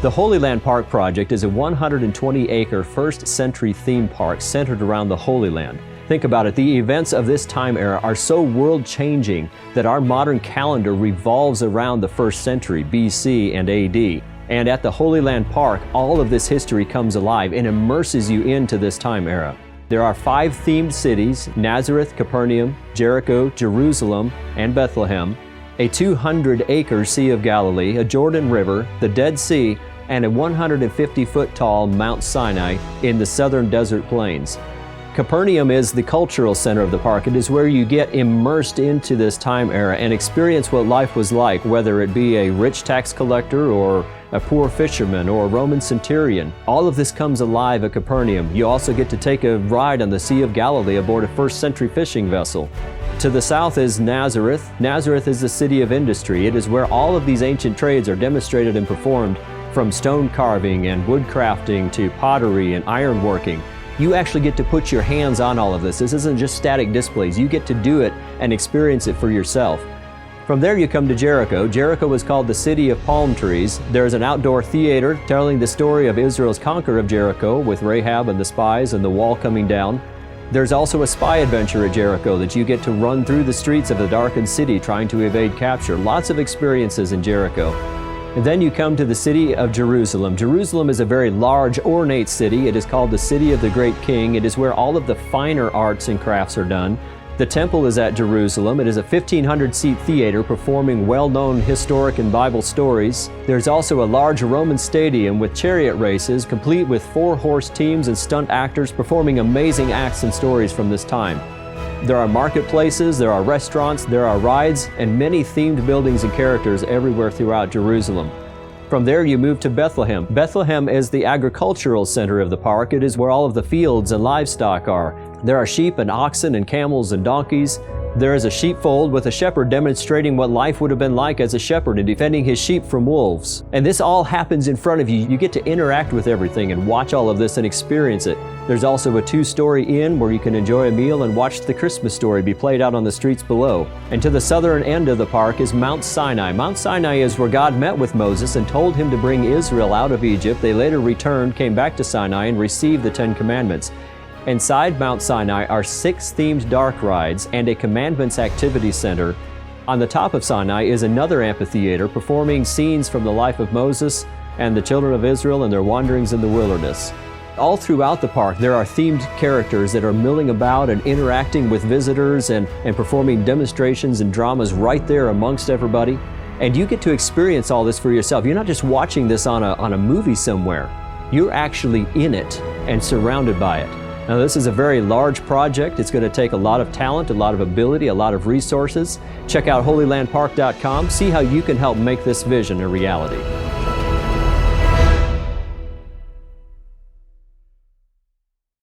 The Holy Land Park project is a 120-acre first-century theme park centered around the Holy Land. Think about it, the events of this time era are so world-changing that our modern calendar revolves around the first century, BC and AD. And at the Holy Land Park, all of this history comes alive and immerses you into this time era. There are 5 themed cities: Nazareth, Capernaum, Jericho, Jerusalem, and Bethlehem, a 200-acre Sea of Galilee, a Jordan River, the Dead Sea, and a 150-foot tall Mount Sinai in the southern desert plains. Capernaum is the cultural center of the park. It is where you get immersed into this time era and experience what life was like, whether it be a rich tax collector or a poor fisherman or a Roman centurion. All of this comes alive at Capernaum. You also get to take a ride on the Sea of Galilee aboard a first-century fishing vessel. To the south is Nazareth. Nazareth is the city of industry. It is where all of these ancient trades are demonstrated and performed, from stone carving and wood crafting to pottery and ironworking. You actually get to put your hands on all of this. This isn't just static displays. You get to do it and experience it for yourself. From there you come to Jericho. Jericho was called the City of Palm Trees. There's an outdoor theater telling the story of Israel's conquer of Jericho with Rahab and the spies and the wall coming down. There's also a spy adventure at Jericho that you get to run through the streets of the darkened city trying to evade capture. Lots of experiences in Jericho. And then you come to the city of Jerusalem. Jerusalem is a very large, ornate city. It is called the City of the Great King. It is where all of the finer arts and crafts are done. The temple is at Jerusalem. It is a 1,500-seat theater performing well-known historic and Bible stories. There's also a large Roman stadium with chariot races, complete with 4-horse teams and stunt actors performing amazing acts and stories from this time. There are marketplaces, there are restaurants, there are rides, and many themed buildings and characters everywhere throughout Jerusalem. From there you move to Bethlehem. Bethlehem is the agricultural center of the park. It is where all of the fields and livestock are. There are sheep and oxen and camels and donkeys. There is a sheepfold with a shepherd demonstrating what life would have been like as a shepherd and defending his sheep from wolves. And this all happens in front of you. You get to interact with everything and watch all of this and experience it. There's also a 2-story inn where you can enjoy a meal and watch the Christmas story be played out on the streets below. And to the southern end of the park is Mount Sinai. Mount Sinai is where God met with Moses and told him to bring Israel out of Egypt. They later returned, came back to Sinai, and received the 10 Commandments. Inside Mount Sinai are 6 themed dark rides and a Commandments activity center. On the top of Sinai is another amphitheater performing scenes from the life of Moses and the children of Israel and their wanderings in the wilderness. All throughout the park there are themed characters that are milling about and interacting with visitors and performing demonstrations and dramas right there amongst everybody. And you get to experience all this for yourself. You're not just watching this on a movie somewhere. You're actually in it and surrounded by it. Now this is a very large project. It's going to take a lot of talent, a lot of ability, a lot of resources. Check out holylandpark.com. See how you can help make this vision a reality.